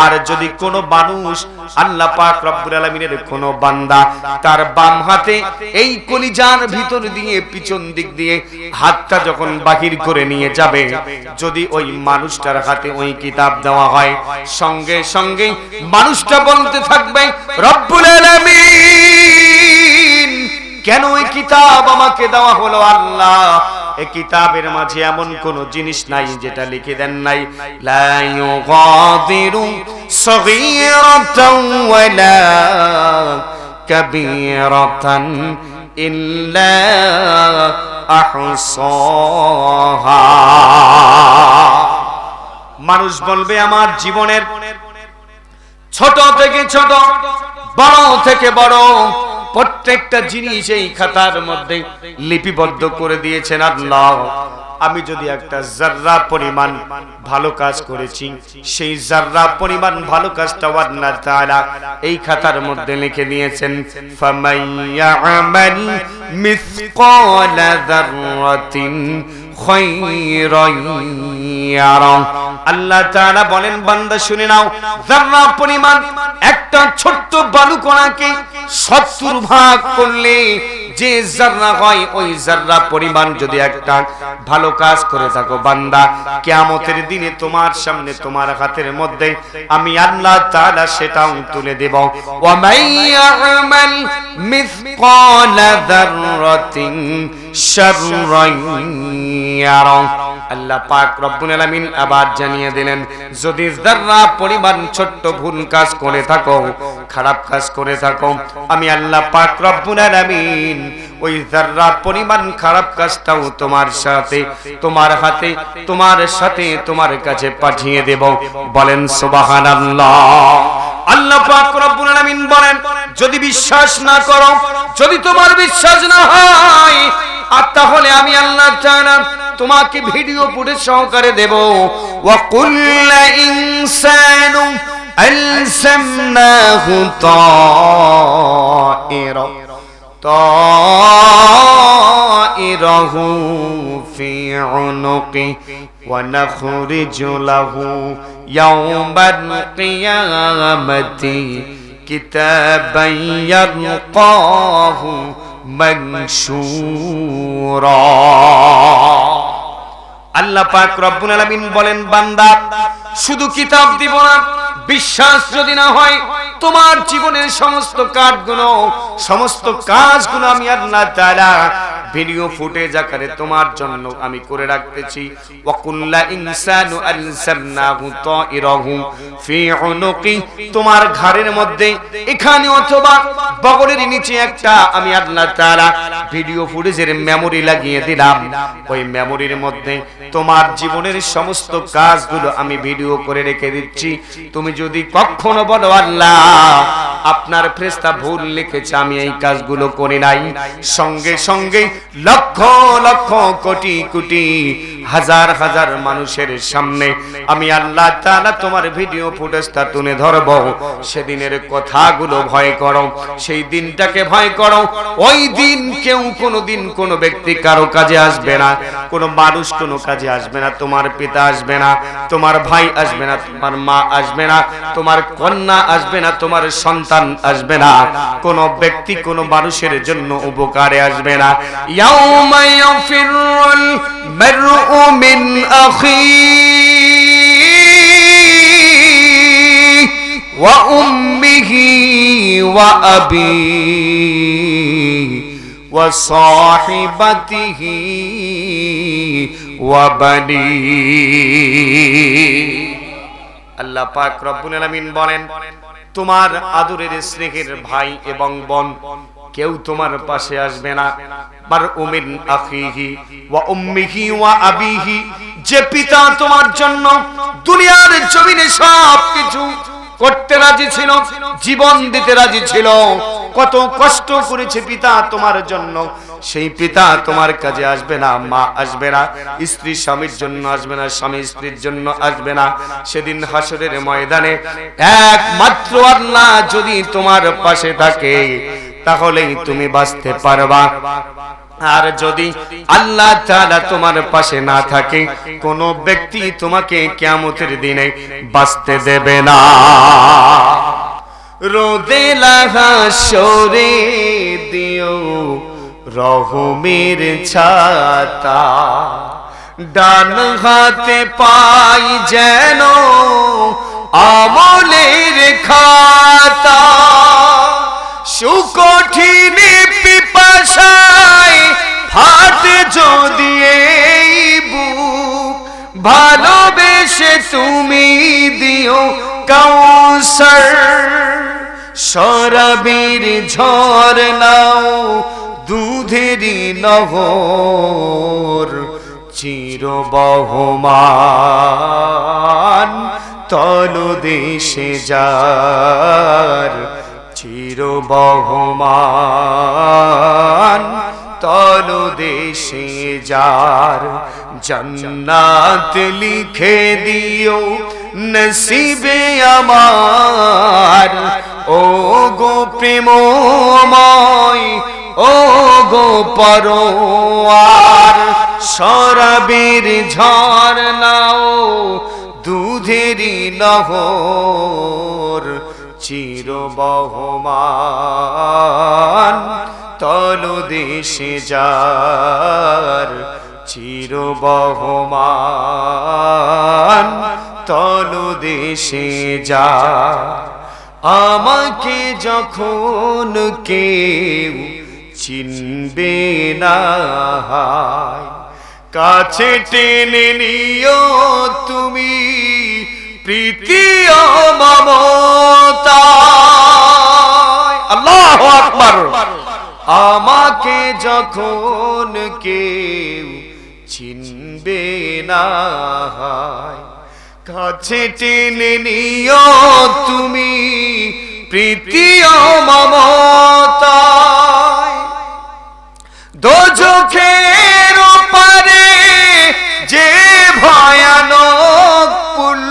আর যদি কোনো মানুষ, আল্লাহ পাক রব্বুল আলামিনের কোনো বান্দা তার বাম হাতে এই কলিজার ভিতর দিয়ে পিছন দিক দিয়ে হাতটা যখন বাহির করে নিয়ে যাবে, যদি ওই মানুষটার হাতে ওই কিতাব দেওয়া হয়, সঙ্গে সঙ্গে মানুষটা বলতে থাকবে, রব্বুল আলামিন, কেন এই কিতাব আমাকে দেওয়া হলো? আল্লাহ, এই কিতাবের মাঝে এমন কোন জিনিস নাই যেটা লিখে দেন নাই। লা ইউগাদিরু সগীরাতান ওয়ালা কাবীরাতান ইল্লা আহসাহা। মানুষ বলবে, আমার জীবনের ছোট থেকে ছোট, বড় থেকে বড় প্রত্যেকটা জিনিস এই খাতার মধ্যে লিপিবদ্ধ করে দিয়েছেন আল্লাহ। আমি যদি একটা জাররা পরিমাণ ভালো কাজ করেছি, সেই জাররা পরিমাণ ভালো কাজটা আল্লাহ তাআলা এই খাতার মধ্যে লিখে দিয়েছেন। ফামাইয়ামাল মিসকালা যাররাতিন খায়রান ইয়ারা। আল্লাহ তাআলা বলেন, বান্দা শুনে নাও, জাররা পরিমাণ একটা ছোট্ট বালুকণাকে 70 ভাগ করলে যে জাররা হয়, ওই জাররা পরিমাণ যদি একটা ভালো কাজ করে থাকো বান্দা, কিয়ামতের দিনে তোমার সামনে তোমার হাতের মধ্যে আমি আল্লাহ তাআলা সেটাও তুলে দেব। ওয়া মাইয়ামাল মিসকালা যাররাতিন শাররান ইয়ারা। আল্লাহ পাক রব্বুল আলামিন আবার জানিয়ে দিলেন, যদি জাররা পরিমাণ ছোট্ট ভুল কাজ করে থাকো, খারাপ কাজ করে থাকো, আমি আল্লাহ পাক রব্বুল আলামিন ওই জাররা পরিমাণ খারাপ কাজটাও তোমার সাথে, তোমার হাতে, তোমার সাথে, তোমার কাছে পাঠিয়ে দেব। বলেন সুবহানাল্লাহ। আল্লাহ পাক রব্বুল আলামিন বলেন, যদি বিশ্বাস না করো, যদি তোমার বিশ্বাস না হয়, আর তাহলে আমি আল্লাহ তাআলা তোমাকে ভিডিও ফুটেজ সহকারে দেব। ওয়া কুল্লা ইনসানু আলসামনাহু তাইরাহু ফি উনুকি ওয়া নাখরিজু লাহু ইয়াওমাল কিয়ামাতি কিতাবান ইয়ালকাহু মানশুরা। আল্লাহ পাক রব্বুল আলামিন বলেন, বান্দা শুধু কিতাব দিব না, বিশ্বাস যদি না হয়, তোমার জীবনের সমস্ত কাজগুলো আমি আল্লাহ তাআলা ভিডিও ফুটেজ আকারে তোমার জন্য আমি করে রাখতেছি। ওয়া কুল্লা ইনসানু আনসারনাহু তাইরাহু ফি উনুকি, তোমার ঘাড়ের মধ্যে এখানে অথবা বগলের নিচে একটা আমি আল্লাহ তাআলা ভিডিও ফুটেজের মেমরি লাগিয়ে দিলাম। ওই মেমরির মধ্যে তোমার জীবনের সমস্ত কাজগুলো আমি ভিডিও করে রেখে দিচ্ছি। তুমি যদি কখনো বলো আল্লাহ আপনার ফেরেশতা ভুল লিখেছে, আমি এই কাজগুলো করি নাই, সঙ্গে সঙ্গে লক্ষ লক্ষ কোটি কোটি হাজার হাজার মানুষের সামনে আমি আল্লাহ তাআলা তোমার ভিডিও ফুটেজটা তুলে ধরব। সেদিনের কথাগুলো ভয় করো, সেই দিনটাকে ভয় করো। ওই দিন কেউ কোনোদিন কোনো ব্যক্তি কারো কাজে আসবে না, কোনো মানুষ কোনো কাজে আসবে না, তোমার পিতা আসবে না, তোমার ভাই আসবে না, তোমার মা আসবে না, তোমার কন্যা আসবে না, তোমার সন্তান আসবে না, কোনো ব্যক্তি কোনো মানুষের জন্য উপকারে আসবে না। ইয়াউমা ইয়াফিরুল মারউ মিন আখিহি ওয়া উম্মিহি ওয়া আবিহি ওয়া সাহিবাতিহি ওয়া বানিহি। আল্লাহ পাক রব্বুল আলামিন বলেন, তোমার আদরের স্নেহের ভাই এবং বোন কেউ তোমার পাশে আসবে না। বার উমিন আখিহি ওয়া উম্মিহি ওয়া আবিহি, যে পিতা তোমার জন্য দুনিয়ার জমিনে সব কিছু করতে রাজি ছিল, জীবন দিতে রাজি ছিল, কত কষ্ট করেছে পিতা তোমার জন্য, সেই পিতা তোমার কাজে আসবে না, মা আসবে না, স্ত্রী স্বামীর জন্য আসবে না, স্বামী স্ত্রীর জন্য আসবে না। সেদিন হাসরের ময়দানে একমাত্র আল্লাহ যদি তোমার পাশে থাকে তাহলেই তুমি বাঁচতে পারবা। আর যদি আল্লাহ তাআলা তোমার পাশে না থাকে, কোন ব্যক্তি তোমাকে কিয়ামতের দিনে বাঁচতে দেবে না। রোদে হাসরে দিও রহমের ছাতা, ডান হাতে পাই যেন আমলের খাতা, সুকঠিন পিপাসায় ফাটে যদি এই বুক, ভালোবেসে তুমি দিও কাউসার, শরাবের ঝরনাও দুধেরই নহর, চিরবহমান তলদেশে যার, চিরবহমান তলদেশে যার, জান্নাত লিখে দিও নসিবে আমার, ও গো প্রেমময়, ও গো পরোয়ার, শরাবের ঝরনাও দুধেরই নহর, চিরবহমান তলদেশে যার, চিরবহমান তলদেশে যার। আমাকে যখন কেউ চিনবে না, কাছে টেনে নিও তুমি প্রীতি ও মমতা। আল্লাহু আকবার। আমাকে যখন কেউ চিনবে না, কাছে টেনে নিও তুমি প্রীতি ও মমতা। দোজখের পারে যে ভয়ানক পুল,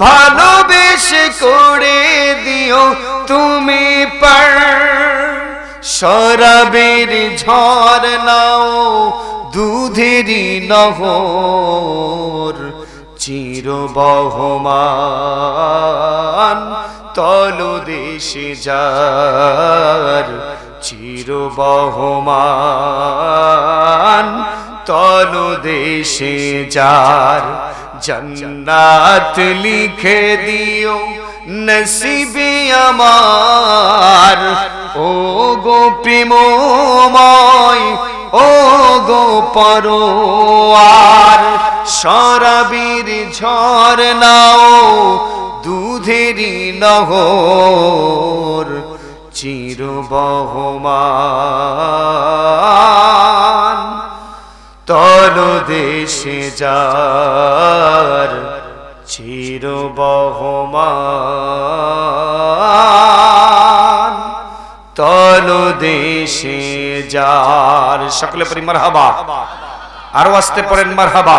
ভালোবেসে করে দিও তুমি পার, শরাবের ঝরনাও দুধেরই নহর, চিরবহমান তলদেশে যার, চিরবহমান তলদেশে যার, জান্নাত লিখে দিও নসিবে আমার, ও গো প্রেমময়, ও গো পরোয়ার শরাবীর ঝরনাও দুধেরি নহর চির বহমান তলদেশে যার চির বহমান তলদেশে যার। সকলে পড়ি মারহাবা, আরো আসতে পড়েন মারহাবা।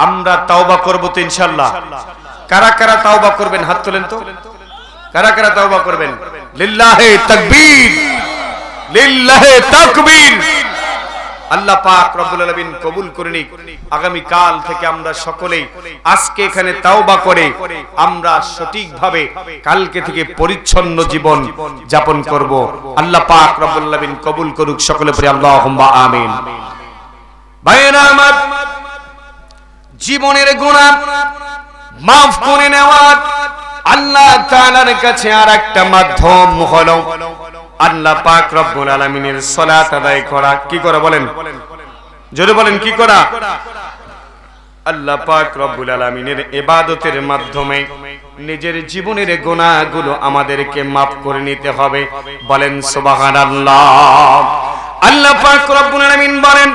আমরা তাওবা করব তো ইনশাআল্লাহ। কারা কারা তাওবা করবেন হাত তোলেন তো, কারা কারা তাওবা করবেন? লিল্লাহি তাকবীর, লিল্লাহি তাকবীর। আল্লাহ পাক রব্বুল আলামিন কবুল করে নিক। আগামী কাল থেকে আমরা সকলেই আজকে এখানে তাওবা করে আমরা সঠিকভাবে কালকে থেকে পরিচ্ছন্ন জীবন যাপন করব। আল্লাহ পাক রব্বুল আলামিন কবুল করুক। সকলে পড়ি আল্লাহুম্মা আমিন। ভাইরা আমার, জীবনের গুনাহ মাফ করে নেওয়ার আল্লাহ তাআলার কাছে আরেকটা মাধ্যম হলো আল্লাহ পাক রব্বুল আলামিনের সালাত আদায় করা। কি করা বলেন? জোরে বলেন, কি করা? আল্লাহ পাক রব্বুল আলামিনের ইবাদতের মাধ্যমে নিজের জীবনের গুনাহগুলো আমাদেরকে maaf করে নিতে হবে। বলেন সুবহানাল্লাহ। আল্লাহ পাক রব্বুল আলামিন বলেন,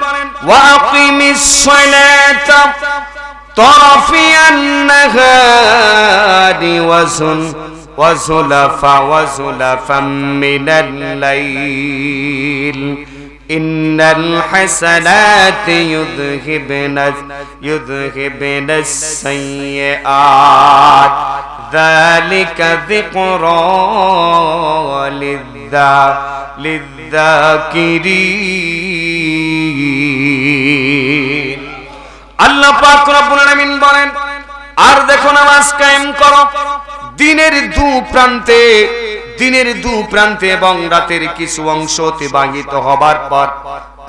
ওয়া আকিমিস সালাতা তারাফিয়ান নাহারি وزلفا من الليل إن الحسنات يذهبن السيئات ذلك ذكرى للذاكرين। আল্লাহ পাক রব্বুল আলামিন বলেন, আর দেখো নামাজ কায়েম করো দিনের দু প্রান্তে এবং রাতের কিছু অংশ অতিবাহিত হবার পর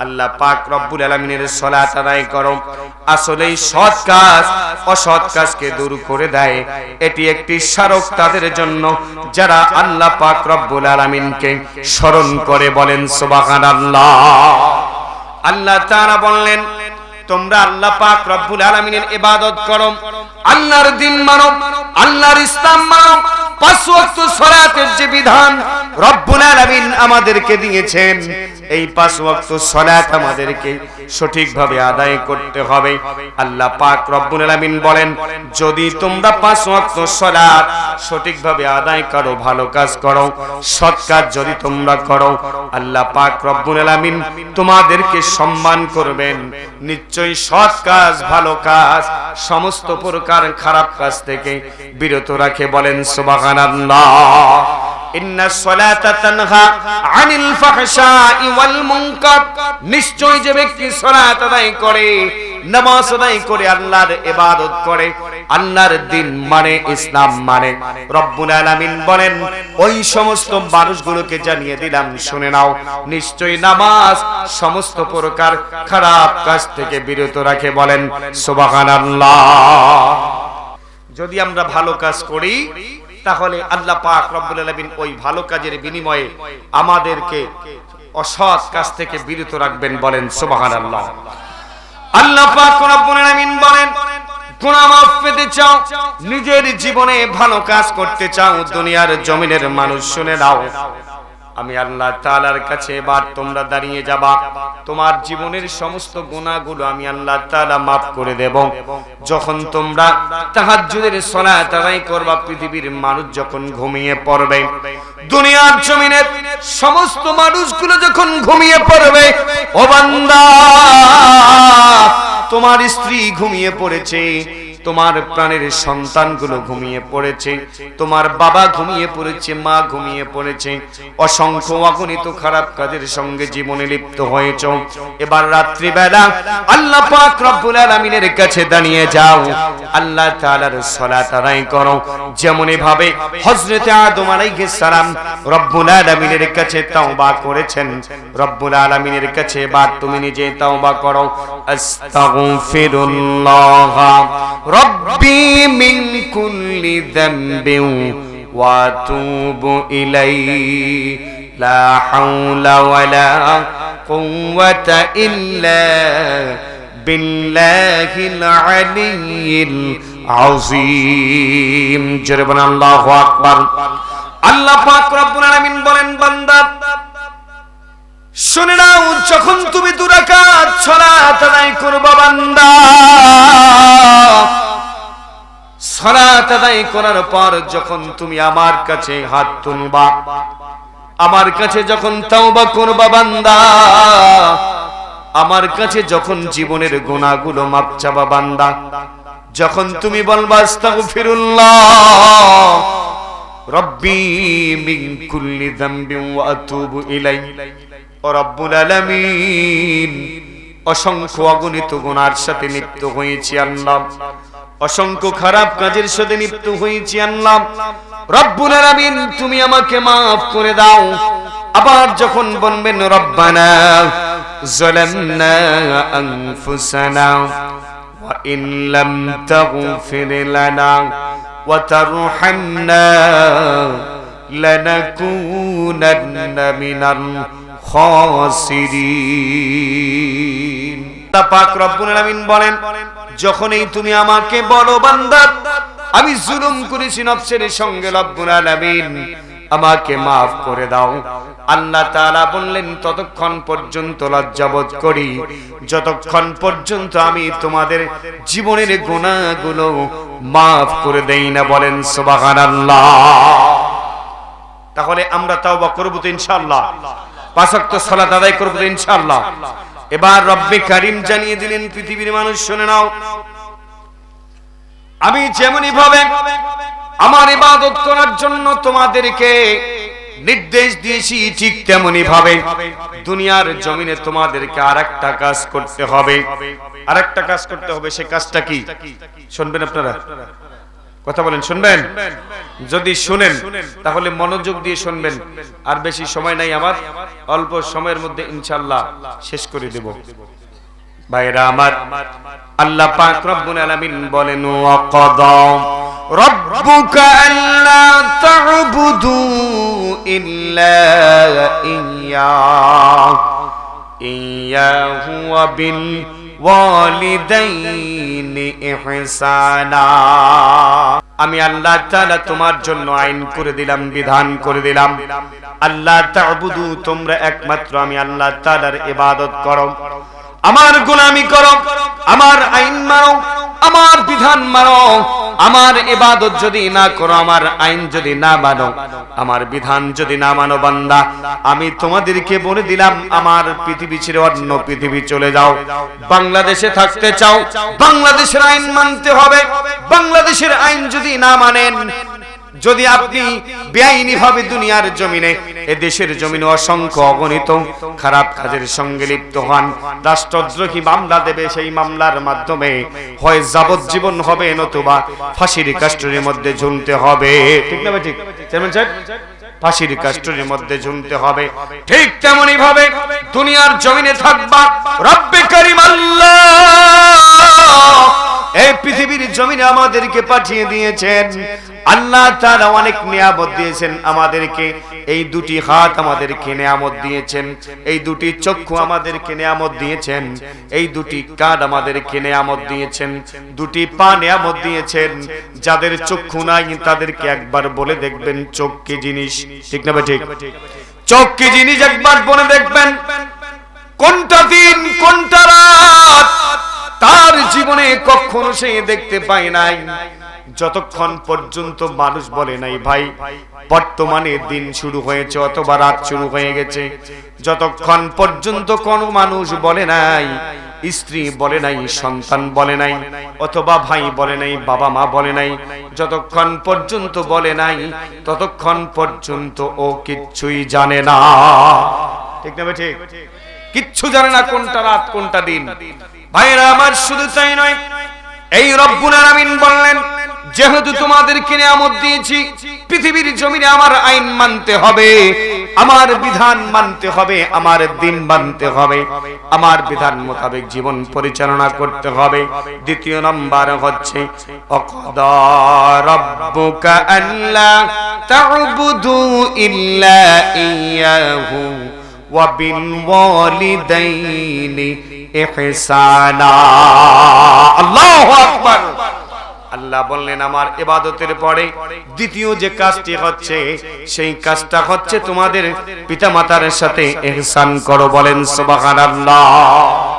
আল্লাহ পাক রব্বুল আলামিনের সালাত আদায় করো। আসলে সৎ কাজ অসৎ কাজকে দূর করে দেয়। এটি একটি স্মারক তাদের জন্য যারা আল্লাহ পাক রব্বুল আলামিনকে স্মরণ করে। বলেন সুবহানাল্লাহ। আল্লাহ তাআলা বললেন, তোমরা আল্লাহ পাক রব্বুল আলামিনের ইবাদত করো, আল্লাহর দ্বীন মানো, আল্লাহর ইসলাম মানো। পাঁচ ওয়াক্ত সালাতের যে বিধান রব্বুল আলামিন আমাদেরকে দিয়েছেন, এই পাঁচ ওয়াক্ত সালাত আমাদেরকে সঠিকভাবে আদায় করতে হবে। আল্লাহ পাক রব্বুল আলামিন বলেন, যদি তোমরা পাঁচ ওয়াক্ত সালাত সঠিকভাবে আদায় করো, ভালো কাজ করো, সৎ কাজ যদি তোমরা করো, আল্লাহ পাক রব্বুল আলামিন তোমাদেরকে সম্মান করবেন। নিশ্চয়ই সৎ কাজ, ভালো কাজ, সমস্ত প্রকার খারাপ কাজ থেকে বিরত রাখে। বলেন সুবহানাল্লাহ। ইন্নাস সালাতা তানহা আনিল ফাহশাই ওয়াল মুনকার। নিশ্চয় যে ব্যক্তি সালাত আদায় করে, নামাজ আদায় করে, আল্লাহর ইবাদত করে, আল্লাহর দ্বীন মানে, ইসলাম মানে, রব্বুল আলামিন বলেন ওই সমস্ত মানুষগুলোকে জানিয়ে দিলাম, শুনে নাও, নিশ্চয়ই নামাজ সমস্ত প্রকার খারাপ কাজ থেকে বিরত রাখে। বলেন সুবহানাল্লাহ। যদি আমরা ভালো কাজ করি তাহলে আল্লাহ পাক রব্বুল আলামিন ওই ভালো কাজের বিনিময়ে আমাদেরকে অসৎ কাজ থেকে বিরত রাখবেন। বলেন সুবহানাল্লাহ। আল্লাহ পাক রব্বুল আলামিন বলেন, গুনাহ মাফ পেতে চাও, নিজের জীবনে ভালো কাজ করতে চাও, দুনিয়ার জমিনের মানুষ শুনে নাও, আমি আল্লাহ তাআলার কাছে এবার তোমরা দাঁড়িয়ে যাবা, তোমার জীবনের সমস্ত গুনাহগুলো আমি আল্লাহ তাআলা maaf করে দেব। যখন তোমরা তাহাজ্জুদের সালাত আদায় করবা, পৃথিবীর মানুষ যখন ঘুমিয়ে পড়বে, দুনিয়ার জমিনের সমস্ত মানুষগুলো যখন ঘুমিয়ে পড়বে, ও বান্দা, তোমার স্ত্রী ঘুমিয়ে পড়েছে, তোমার প্রাণের সন্তানগুলো ঘুমিয়ে পড়েছে, তোমার বাবা ঘুমিয়ে পড়েছে, মা ঘুমিয়ে পড়েছে, অসংখ্য অগণিত খারাপ কাজের সঙ্গে জীবনে লিপ্ত হয়েছ। এবার রাত্রি বেলা আল্লাহ পাক রব্বুল আলামিনের কাছে দাঁড়িয়ে যাও, আল্লাহ তাআলার সালাত আদায় করো। যেমন ভাবে হযরত আদম আলাইহিস সালাম রব্বুল আলামিনের কাছে তওবা করেছেন, রব্বুল আলামিনের কাছে এবার তুমি নিজে তওবা করো। আস্তাগফিরুল্লাহ রব্বি মিন কুল্লি যামবিন ওয়া আতুবু ইলাইহি লা হাওলা ওয়ালা কুওয়াতা ইল্লা বিল্লাহিল আলিয়্যিল আযীম। জোরে বলেন আল্লাহু আকবার। আল্লাহ পাক রব্বুল আলামিন বলেন, বান্দা শুনে নাও, যখন তুমি 2 রাকাত সালাত আদায় করবে বান্দা, সালাত আদায় করার পর যখন তুমি আমার কাছে হাত তুলবা, আমার কাছে যখন তাওবা করবা বান্দা, আমার কাছে যখন জীবনের গুনাহগুলো মাপ চাবা বান্দা, যখন তুমি বলবা আস্তাগফিরুল্লাহ রব্বি মিন কুল্লি যামবিন ওয়া আতুবু ইলাইহি, ও রব্বুল আলামিন অসংখ্য অগণিত গুনার সাথে লিপ্ত হয়েছি আল্লাহ, অসংখ্য খারাপ কাজের সাথে লিপ্ত হয়েছি আল্লাহ, রব্বুল আলামিন তুমি আমাকে maaf করে দাও। আবার যখন বলবেন রব্বানা যালামনা আনফুসানা ওয়া ইন লাম তাগফির লানা ওয়া তারহামনা লানাকুনান্না মিনাল খাসিরিন। আল্লাহ পাক রব্বুল আলামিন বলেন, যখনই তুমি আমাকে বলো বান্দা আমি জুলুম করেছি নফসের সঙ্গে, রব্বুল আলামিন আমাকে maaf করে দাও, আল্লাহ তাআলা বললেন ততক্ষণ পর্যন্ত লজ্জাবোধ করি যতক্ষণ পর্যন্ত আমি তোমাদের জীবনের গুনাহগুলো maaf করে দেই না। বলেন সুবহানাল্লাহ। তাহলে আমরা তাওবা করব তো ইনশাআল্লাহ, 5 ওয়াক্ত সালাত আদায় করব তো ইনশাআল্লাহ। এবার রব্বে কারীম জানিয়ে দিলেন, পৃথিবীর মানুষ শুনে নাও, আমি যেমনই ভাবে আমার ইবাদত করার জন্য তোমাদেরকে নির্দেশ দিয়েছি, ঠিক তেমনি ভাবে দুনিয়ার জমিনে তোমাদেরকে আরেকটা কাজ করতে হবে, আরেকটা কাজ করতে হবে। সে কাজটা কি শুনবেন আপনারা? কথা বলেন, শুনবেন? যদি শুনেন তাহলে মনোযোগ দিয়ে শুনবেন, আর বেশি সময় নাই আমার, অল্প সময়ের মধ্যে ইনশাআল্লাহ শেষ করে দেব। ভাইরা আমার, আল্লাহ পাক রব্বুল আলামিন বলেন, ওয়া ক্বাদা রাব্বুকা আল্লা তা'বুদু ইল্লা ইয়্যাহু ওয়া বিল ওয়ালিদাইনি ইহসানা। আমি আল্লাহ তাআলা তোমার জন্য আইন করে দিলাম, বিধান করে দিলাম, আল্লাহ তা'বুদু, তোমরা একমাত্র আমি আল্লাহ তাআলার ইবাদত করো, আমার গোলামি করো, আমার আইন মানো, আমার বিধান মানো। আমার ইবাদত যদি না করো, আমার আইন যদি না মানো, আমার বিধান যদি না মানো বান্দা, আমি তোমাদেরকে বলে দিলাম আমার পৃথিবী ছেড়ে অন্য পৃথিবী চলে যাও। বাংলাদেশে থাকতে চাও, বাংলাদেশের আইন মানতে হবে। বাংলাদেশের আইন যদি না মানেন, যদি আপনি বেআইনি ভাবে দুনিয়ার জমিনে, এ দেশের জমিনে অসংখ্য অগণিত খারাপ কাজের সঙ্গে লিপ্ত হন, রাষ্ট্রদ্রোহী মামলা দেবে, সেই মামলার মাধ্যমে হয় যাবজ্জীবন হবে, নতুবা ফাঁসির কাস্টডির মধ্যে ঝুলতে হবে। ঠিক না ভাই? ঠিক চেয়ারম্যান সাহেব, ফাঁসির কাস্টডির মধ্যে ঝুলতে হবে। ঠিক তেমনি ভাবে দুনিয়ার জমিনে থাকবা, রব্বে কারীম আল্লাহ এই পৃথিবীর জমিনে আমাদেরকে পাঠিয়ে দিয়েছেন। আল্লাহ তাআলা অনেক নিয়ামত দিয়েছেন আমাদেরকে। এই 2টি হাত আমাদেরকে নিয়ামত দিয়েছেন, এই 2টি চক্ষু আমাদেরকে নিয়ামত দিয়েছেন, এই 2টি কান আমাদেরকে নিয়ামত দিয়েছেন, 2টি পা নিয়ামত দিয়েছেন। যাদের চক্ষু নাই তাদেরকে একবার বলে দেখবেন চোখ কি জিনিস। ঠিক না ভাই? ঠিক। চোখ কি জিনিস একবার বলে দেখবেন। কোনটা দিন কোনটা রাত তার জীবনে কখনো সে দেখতে পায় নাই, যতক্ষণ পর্যন্ত মানুষ বলে নাই ভাই বর্তমানে দিন শুরু হয়েছে অথবা রাত শুরু হয়ে গেছে, যতক্ষণ পর্যন্ত কোন মানুষ বলে নাই, স্ত্রী বলে নাই, সন্তান বলে নাই, অথবা ভাই বলে নাই, বাবা মা বলে নাই, যতক্ষণ পর্যন্ত বলে নাই ততক্ষণ পর্যন্ত ও কিচ্ছুই জানে না। ঠিক না ভাই? ঠিক। কিচ্ছু জানে না কোনটা রাত কোনটা দিন। ভাইরা আমার, শুধু তাই নয়, এই রব্বুল আলামিন বললেন যেহেতু তোমাদেরকে নিয়ামত দিয়েছি, পৃথিবীর জমিনে আমার আইন মানতে হবে, আমার বিধান মানতে হবে, আমার দিন মানতে হবে, আমার বিধান মোতাবেক জীবন পরিচালনা করতে হবে। দ্বিতীয় নাম্বার হচ্ছে ওয়াকাদা রাব্বুকা আল্লা তা'বুদু ইল্লা ইয়্যাহু ওয়া বিল ওয়ালিদাইনি ইহসানা। আল্লাহু আকবার। আল্লাহ বললেন আমার ইবাদতের পরে দ্বিতীয় যে কাজটি হচ্ছে সেই কাজটা হচ্ছে তোমাদের পিতামাতার সাথে ইহসান করো। বলেন সুবহানাল্লাহ।